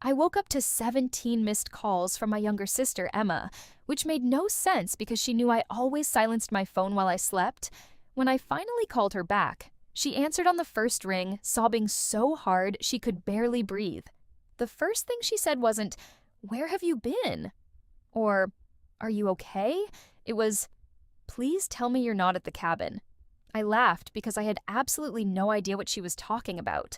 I woke up to 17 missed calls from my younger sister, Emma, which made no sense because she knew I always silenced my phone while I slept. When I finally called her back, she answered on the first ring, sobbing so hard she could barely breathe. The first thing she said wasn't, "Where have you been?" or "Are you okay?" It was, "Please tell me you're not at the cabin." I laughed because I had absolutely no idea what she was talking about.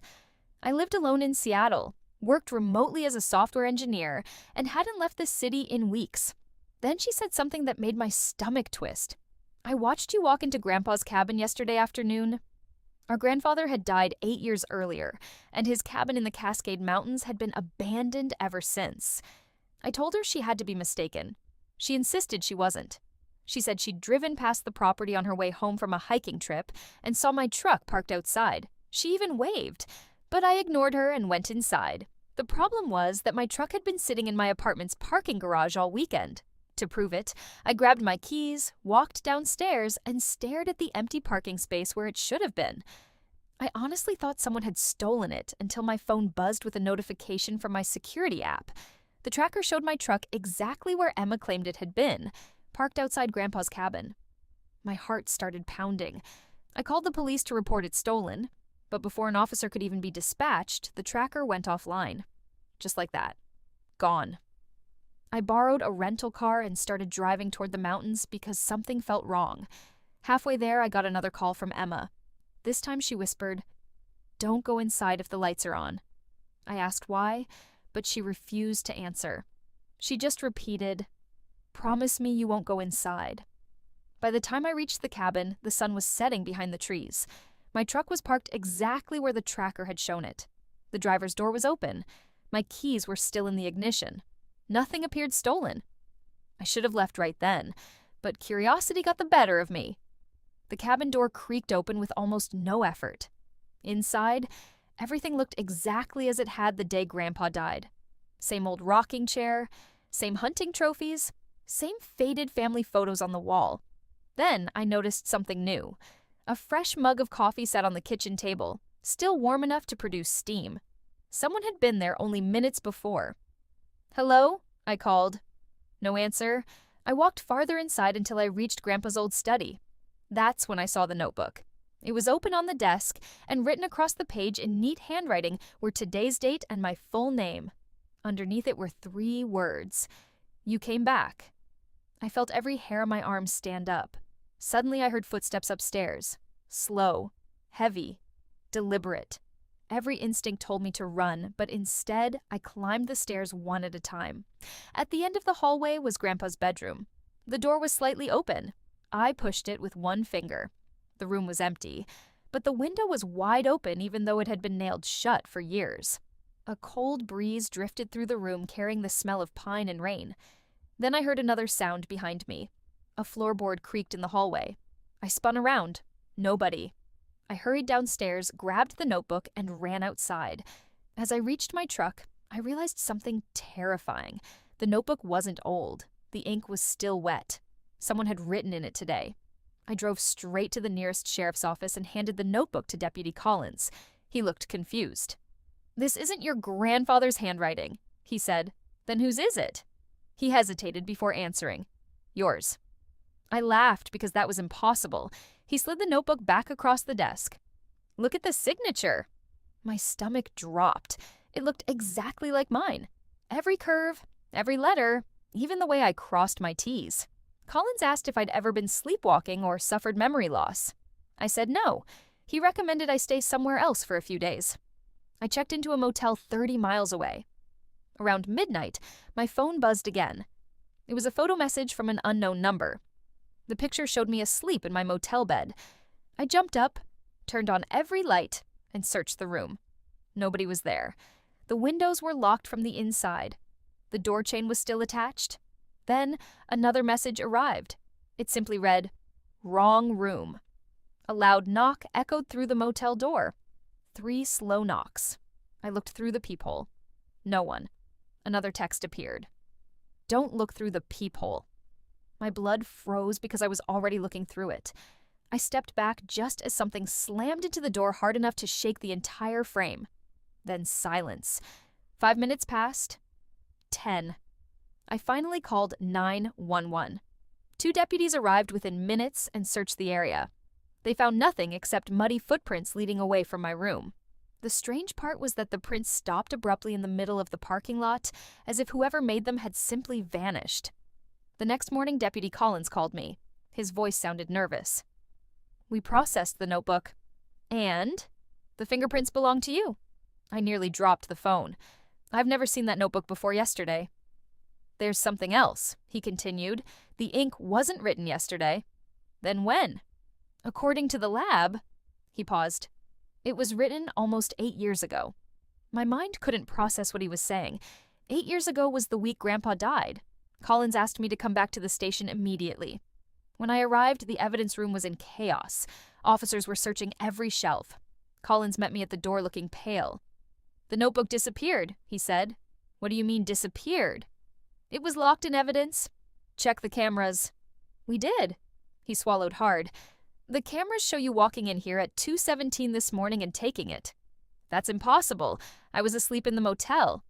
I lived alone in Seattle, worked remotely as a software engineer, and hadn't left the city in weeks. Then she said something that made my stomach twist. "I watched you walk into Grandpa's cabin yesterday afternoon." Our grandfather had died 8 years earlier, and his cabin in the Cascade Mountains had been abandoned ever since. I told her she had to be mistaken. She insisted she wasn't. She said she'd driven past the property on her way home from a hiking trip and saw my truck parked outside. She even waved, but I ignored her and went inside. The problem was that my truck had been sitting in my apartment's parking garage all weekend. To prove it, I grabbed my keys, walked downstairs, and stared at the empty parking space where it should have been. I honestly thought someone had stolen it until my phone buzzed with a notification from my security app. The tracker showed my truck exactly where Emma claimed it had been, parked outside Grandpa's cabin. My heart started pounding. I called the police to report it stolen, but before an officer could even be dispatched, the tracker went offline. Just like that. Gone. I borrowed a rental car and started driving toward the mountains because something felt wrong. Halfway there, I got another call from Emma. This time she whispered, "Don't go inside if the lights are on." I asked why, but she refused to answer. She just repeated, "Promise me you won't go inside." By the time I reached the cabin, the sun was setting behind the trees. My truck was parked exactly where the tracker had shown it. The driver's door was open. My keys were still in the ignition. Nothing appeared stolen. I should have left right then, but curiosity got the better of me. The cabin door creaked open with almost no effort. Inside, everything looked exactly as it had the day Grandpa died. Same old rocking chair, same hunting trophies, same faded family photos on the wall. Then I noticed something new. A fresh mug of coffee sat on the kitchen table, still warm enough to produce steam. Someone had been there only minutes before. "Hello?" I called. No answer. I walked farther inside until I reached Grandpa's old study. That's when I saw the notebook. It was open on the desk, and written across the page in neat handwriting were today's date and my full name. Underneath it were 3 words. "You came back." I felt every hair on my arm stand up. Suddenly I heard footsteps upstairs. Slow, heavy, deliberate. Every instinct told me to run, but instead, I climbed the stairs one at a time. At the end of the hallway was Grandpa's bedroom. The door was slightly open. I pushed it with one finger. The room was empty, but the window was wide open even though it had been nailed shut for years. A cold breeze drifted through the room carrying the smell of pine and rain. Then I heard another sound behind me. A floorboard creaked in the hallway. I spun around. Nobody. I hurried downstairs, grabbed the notebook, and ran outside. As I reached my truck, I realized something terrifying. The notebook wasn't old. The ink was still wet. Someone had written in it today. I drove straight to the nearest sheriff's office and handed the notebook to Deputy Collins. He looked confused. "This isn't your grandfather's handwriting," he said. "Then whose is it?" He hesitated before answering. "Yours." I laughed because that was impossible. He slid the notebook back across the desk. "Look at the signature." My stomach dropped. It looked exactly like mine. Every curve, every letter, even the way I crossed my T's. Collins asked if I'd ever been sleepwalking or suffered memory loss. I said no. He recommended I stay somewhere else for a few days. I checked into a motel 30 miles away. Around midnight, my phone buzzed again. It was a photo message from an unknown number. The picture showed me asleep in my motel bed. I jumped up, turned on every light, and searched the room. Nobody was there. The windows were locked from the inside. The door chain was still attached. Then another message arrived. It simply read, "Wrong room." A loud knock echoed through the motel door. 3 slow knocks. I looked through the peephole. No one. Another text appeared. "Don't look through the peephole." My blood froze because I was already looking through it. I stepped back just as something slammed into the door hard enough to shake the entire frame. Then silence. 5 minutes passed. 10. I finally called 911. 2 deputies arrived within minutes and searched the area. They found nothing except muddy footprints leading away from my room. The strange part was that the prints stopped abruptly in the middle of the parking lot, as if whoever made them had simply vanished. The next morning, Deputy Collins called me. His voice sounded nervous. "We processed the notebook. And the fingerprints belong to you." I nearly dropped the phone. "I've never seen that notebook before yesterday." "There's something else," he continued. "The ink wasn't written yesterday." "Then when?" "According to the lab," he paused, "it was written almost 8 years ago." My mind couldn't process what he was saying. 8 years ago was the week Grandpa died. Collins asked me to come back to the station immediately. When I arrived, the evidence room was in chaos. Officers were searching every shelf. Collins met me at the door looking pale. "The notebook disappeared," he said. "What do you mean disappeared?" "It was locked in evidence. Check the cameras." "We did." He swallowed hard. "The cameras show you walking in here at 2:17 this morning and taking it." "That's impossible. I was asleep in the motel."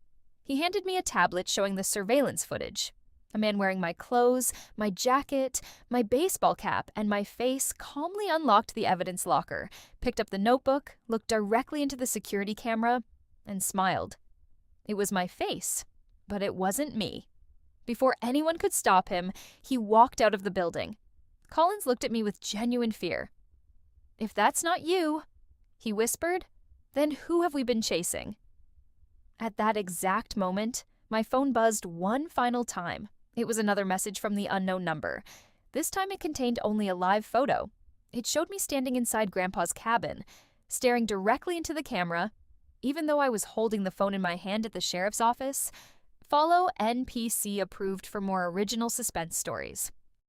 He handed me a tablet showing the surveillance footage. A man wearing my clothes, my jacket, my baseball cap, and my face calmly unlocked the evidence locker, picked up the notebook, looked directly into the security camera, and smiled. It was my face, but it wasn't me. Before anyone could stop him, he walked out of the building. Collins looked at me with genuine fear. "If that's not you," he whispered, "then who have we been chasing?" At that exact moment, my phone buzzed one final time. It was another message from the unknown number. This time it contained only a live photo. It showed me standing inside Grandpa's cabin, staring directly into the camera. Even though I was holding the phone in my hand at the sheriff's office, follow NPC approved for more original suspense stories.